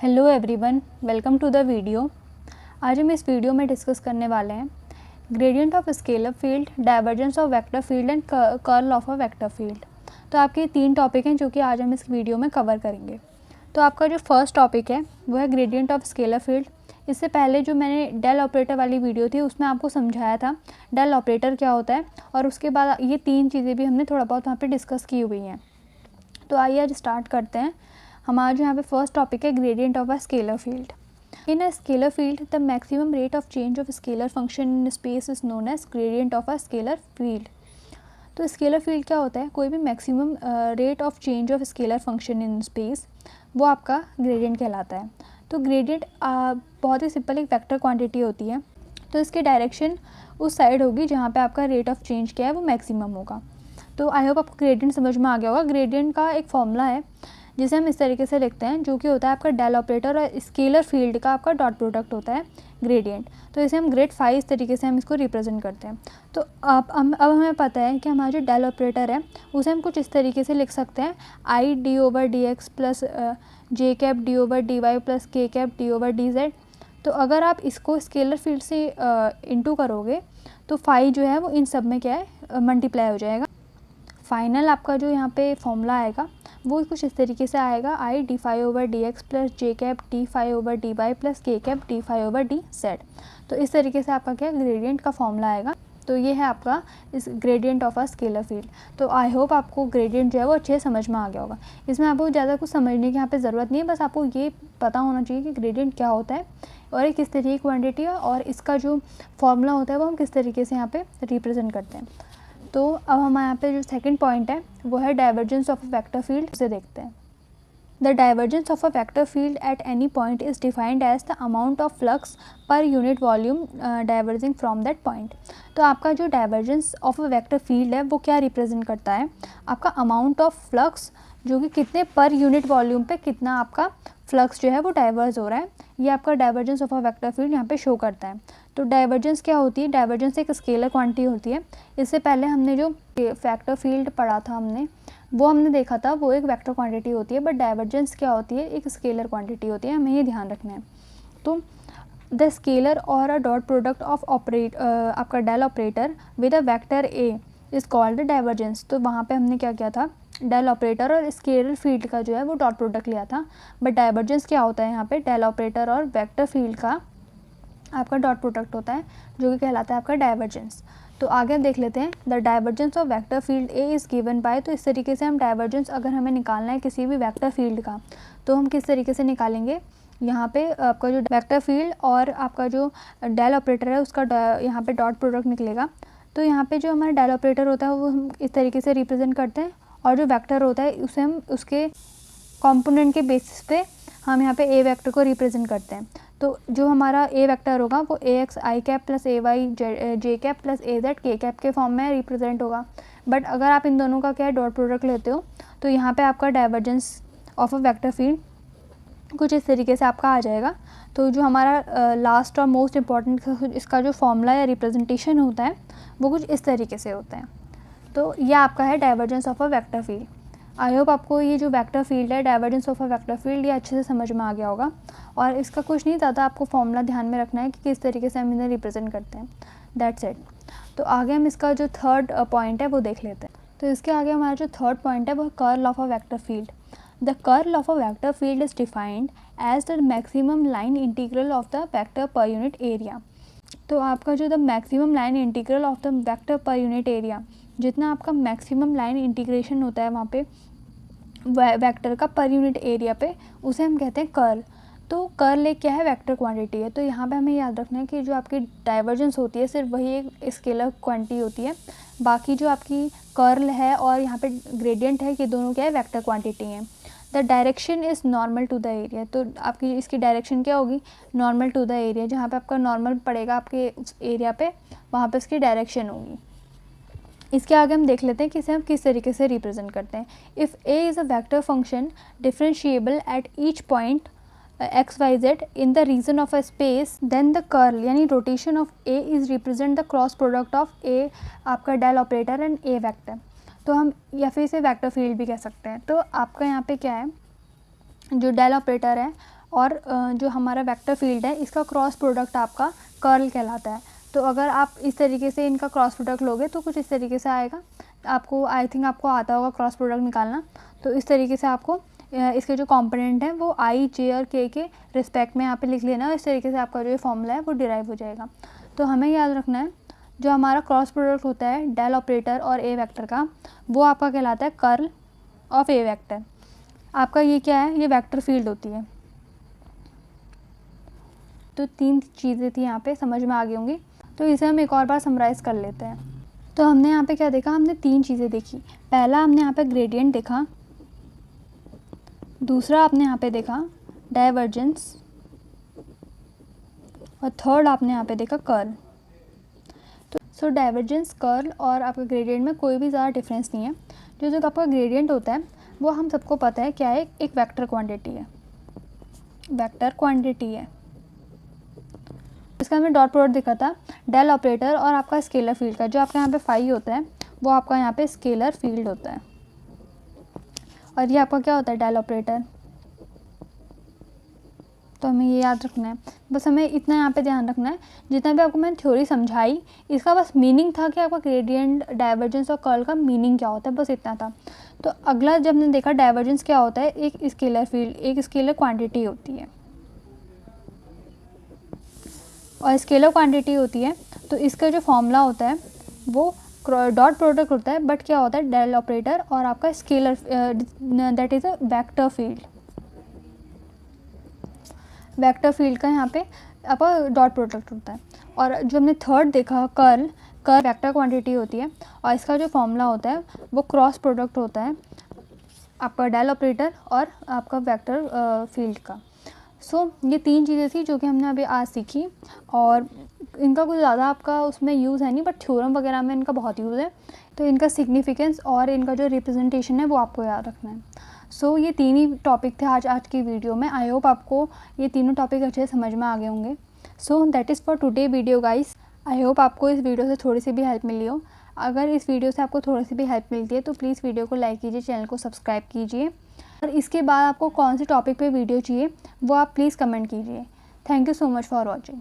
Hello everyone, welcome to the video. आज हम इस वीडियो में डिस्कस करने वाले हैं gradient of scalar field, divergence of vector field and curl of a vector field. तो आपके 3 टॉपिक हैं जो कि आज हम इस वीडियो में कवर करेंगे। तो आपका जो फर्स्ट टॉपिक है वो है ग्रेडियंट ऑफ स्केलर फील्ड। इससे पहले जो मैंने डेल ऑपरेटर वाली वीडियो थी उसमें आपको समझाया था डेल ऑपरेटर क्या होता है, और उसके बाद ये 3 चीज़ें भी हमने थोड़ा बहुत वहाँ पर डिस्कस की हुई हैं। तो आइए आज स्टार्ट करते हैं। हमारा जो यहाँ पे फर्स्ट टॉपिक है gradient of a scalar field. In a scalar field the maximum rate of change of scalar function in space is known as gradient of a scalar field. तो स्केलर फील्ड क्या होता है? कोई भी maximum rate of change of scalar function in space, वो आपका gradient कहलाता है। तो ग्रेडियंट बहुत ही सिंपल एक वेक्टर क्वांटिटी होती है। तो इसकी डायरेक्शन उस साइड होगी जहाँ पे आपका रेट ऑफ चेंज क्या है वो मैक्सिमम होगा। तो आई होप आपको ग्रेडियंट समझ में आ गया होगा। ग्रेडियंट का एक फॉर्मूला है जिसे हम इस तरीके से लिखते हैं, जो कि होता है आपका डेल ऑपरेटर और स्केलर फील्ड का आपका डॉट प्रोडक्ट होता है ग्रेडियंट। तो इसे हम ग्रेड 5 इस तरीके से हम इसको रिप्रेजेंट करते हैं। तो अब हमें पता है कि हमारा जो डेल ऑपरेटर है उसे हम कुछ इस तरीके से लिख सकते हैं, I D over D X plus J cap D over D Y plus K cap D over D Z. तो अगर आप इसको स्केलर फील्ड से इंटू करोगे तो 5 जो है वो इन सब में क्या है मल्टीप्लाई हो जाएगा। फाइनल आपका जो यहाँ पे फॉर्मूला आएगा वो कुछ इस तरीके से आएगा, I D 5 over D X plus J cap D 5 over D Y plus K cap D 5 over D Z. तो इस तरीके से आपका क्या ग्रेडियंट का फॉर्मूला आएगा। तो ये है आपका इस gradient of a scalar field. तो आई होप आपको ग्रेडियंट जो है वो अच्छे समझ में आ गया होगा। इसमें आपको ज़्यादा कुछ समझने की यहाँ पे ज़रूरत नहीं है, बस आपको ये पता होना चाहिए कि ग्रेडियंट क्या होता है और ये किस तरीके की क्वान्टिटी है और इसका जो फॉर्मूला होता है वो हम किस तरीके से यहाँ पे रिप्रेजेंट करते हैं। तो अब हमारे यहाँ पे जो सेकंड पॉइंट है वो है divergence of a vector field. उसे देखते हैं। The divergence of a vector field at any point is defined as the amount of flux per unit volume diverging from that point. तो आपका जो divergence of a vector field है वो क्या represent करता है? आपका अमाउंट ऑफ फ्लक्स, जो कि कितने पर यूनिट वॉल्यूम पे कितना आपका फ्लक्स जो है वो डाइवर्ज हो रहा है, ये आपका divergence of a vector field यहाँ पे शो करता है। तो डाइवर्जेंस क्या होती है? डाइवर्जेंस एक स्केलर क्वांटिटी होती है। इससे पहले हमने जो वेक्टर फील्ड पढ़ा था वो हमने देखा था वो एक वेक्टर क्वांटिटी होती है, बट डाइवर्जेंस क्या होती है? एक स्केलर क्वांटिटी होती है। हमें ये ध्यान रखना है। तो द स्केलर और अ डॉट प्रोडक्ट ऑफ आपका del operator with a vector A is called divergence. तो वहाँ पे हमने क्या किया था? डेल ऑपरेटर और स्केलर फील्ड का जो है वो डॉट प्रोडक्ट लिया था। बट डाइवर्जेंस क्या होता है? यहाँ पे डेल ऑपरेटर और वेक्टर फील्ड का आपका डॉट प्रोडक्ट होता है, जो कि कहलाता है आपका डाइवर्जेंस। तो आगे देख लेते हैं। The divergence of vector field A is given by. तो इस तरीके से हम डाइवर्जेंस अगर हमें निकालना है किसी भी वेक्टर फील्ड का, तो हम किस तरीके से निकालेंगे? यहाँ पे आपका जो वेक्टर फील्ड और आपका जो डेल ऑपरेटर है उसका यहाँ पे डॉट प्रोडक्ट निकलेगा। तो यहाँ पे जो हमारा डेल ऑपरेटर होता है वो हम इस तरीके से रिप्रेजेंट करते हैं, और जो वेक्टर होता है उसे हम उसके कंपोनेंट के बेसिस पे हम यहाँ पे ए वेक्टर को रिप्रेजेंट करते हैं। तो जो हमारा ए वेक्टर होगा वो ए एक्स आई कैप प्लस ए वाई जे कैप प्लस ए जेड के कैप के फॉर्म में रिप्रेजेंट होगा। बट अगर आप इन दोनों का क्या है डॉट प्रोडक्ट लेते हो तो यहाँ पे आपका divergence of a vector field कुछ इस तरीके से आपका आ जाएगा। तो जो हमारा लास्ट और मोस्ट इम्पॉर्टेंट इसका जो फॉर्मूला या रिप्रेजेंटेशन होता है वो कुछ इस तरीके से होता है। तो यह आपका है divergence of a vector field. I hope आपको ये जो वेक्टर फील्ड है, divergence of a vector field, ये अच्छे से समझ में आ गया होगा। और इसका कुछ नहीं ज़्यादा आपको फॉर्मूला ध्यान में रखना है कि किस तरीके से हम इन्हें रिप्रेजेंट करते हैं। That's it. तो आगे हम इसका जो थर्ड पॉइंट है वो देख लेते हैं। तो इसके आगे हमारा जो थर्ड पॉइंट है वो curl of a vector field. The curl of a vector field is defined as the maximum line integral of the vector per unit area. तो आपका जो the maximum line integral of the vector per unit area, जितना आपका maximum line integration होता है वहाँ पे vector का पर यूनिट एरिया पे, उसे हम कहते हैं कर्ल। तो कर्ल एक क्या है? वेक्टर क्वांटिटी है। तो यहाँ पे हमें याद रखना है कि जो आपकी डाइवर्जेंस होती है सिर्फ वही एक स्केलर क्वांटिटी होती है, बाकी जो आपकी कर्ल है और यहाँ पे ग्रेडियंट है ये दोनों क्या है? वेक्टर क्वांटिटी हैं। The direction is normal to the area. तो आपकी इसकी डायरेक्शन क्या होगी? Normal to the area. जहाँ पे आपका नॉर्मल पड़ेगा आपके उस एरिया पे, वहाँ पे इसकी डायरेक्शन होगी। इसके आगे हम देख लेते हैं कि इसे हम किस तरीके से रिप्रेजेंट करते हैं। If A is a vector function differentiable at each point X Y Z in the region of a space, then the curl यानी rotation of A is represent the cross product of A आपका del operator and a vector. तो हम या फिर इसे vector field भी कह सकते हैं। तो आपका यहाँ पे क्या है? जो डेल ऑपरेटर है और जो हमारा वेक्टर फील्ड है इसका क्रॉस प्रोडक्ट आपका कर्ल कहलाता है। तो अगर आप इस तरीके से इनका क्रॉस प्रोडक्ट लोगे तो कुछ इस तरीके से आएगा। आपको आई थिंक आपको आता होगा क्रॉस प्रोडक्ट निकालना। तो इस तरीके से आपको इसके जो कंपोनेंट हैं वो आई, जे और के रिस्पेक्ट में यहाँ पे लिख लेना। इस तरीके से आपका जो ये फॉर्मूला है वो डिराइव हो जाएगा। तो हमें याद रखना है जो हमारा क्रॉस प्रोडक्ट होता है डेल ऑपरेटर और ए वेक्टर का, वो आपका कहलाता है कर्ल ऑफ ए वेक्टर। आपका ये क्या है, ये वेक्टर फील्ड होती है। तो 3 चीज़ें थी यहाँ पे, समझ में आ गई होंगी। तो इसे हम एक और बार समराइज़ कर लेते हैं। तो हमने यहाँ पे क्या देखा, हमने 3 चीज़ें देखी। पहला हमने यहाँ पे ग्रेडियंट देखा, दूसरा आपने यहाँ पे देखा डाइवर्जेंस, और थर्ड आपने यहाँ पे देखा कर्ल। तो सो डाइवर्जेंस, कर्ल और आपका ग्रेडियंट में कोई भी ज़्यादा डिफरेंस नहीं है। जो आपका ग्रेडियंट होता है वो हम सबको पता है क्या है, एक वेक्टर क्वांटिटी है, वेक्टर क्वांटिटी है। इसका हमने डॉट प्रोडक्ट देखा था डेल ऑपरेटर और आपका स्केलर फील्ड का। जो आपका यहाँ पे फाई होता है वो आपका यहाँ पे स्केलर फील्ड होता है, और ये आपका क्या होता है, डेल ऑपरेटर। तो हमें ये याद रखना है, बस हमें इतना यहाँ पे ध्यान रखना है। जितना भी आपको मैंने थ्योरी समझाई इसका बस मीनिंग था कि आपका ग्रेडियंट, डाइवर्जेंस और कर्ल का मीनिंग क्या होता है, बस इतना था। तो अगला जब हमने देखा डाइवर्जेंस क्या होता है, एक स्केलर फील्ड, एक स्केलर क्वांटिटी होती है, और स्केलर क्वांटिटी होती है तो इसका जो फॉर्मूला होता है वो डॉट प्रोडक्ट होता है, बट क्या होता है, डेल ऑपरेटर और आपका scalar, that is a vector field. Vector field का यहाँ पे आपका डॉट प्रोडक्ट होता है। और जो हमने थर्ड देखा कर्ल, कर्ल वेक्टर क्वांटिटी होती है, और इसका जो फॉर्मूला होता है वो क्रॉस प्रोडक्ट होता है आपका डेल ऑपरेटर और आपका वेक्टर फील्ड का। सो ये 3 चीज़ें थी जो कि हमने अभी आज सीखी, और इनका कुछ ज़्यादा आपका उसमें यूज़ है नहीं, बट थ्योरम वगैरह में इनका बहुत यूज़ है। तो इनका सिग्निफिकेंस और इनका जो रिप्रेजेंटेशन है वो आपको याद रखना है। सो ये 3 ही टॉपिक थे आज की वीडियो में। आई होप आपको ये तीनों टॉपिक अच्छे से समझ में आ गए होंगे। So that is for today video guys. I hope आपको इस वीडियो से थोड़ी सी भी हेल्प मिली हो। अगर इस वीडियो से आपको थोड़ी सी भी हेल्प मिलती है तो प्लीज़ वीडियो को लाइक कीजिए, चैनल को सब्सक्राइब कीजिए, और इसके बाद आपको कौन से टॉपिक पे वीडियो चाहिए वो आप प्लीज़ कमेंट कीजिए। Thank you so much for watching.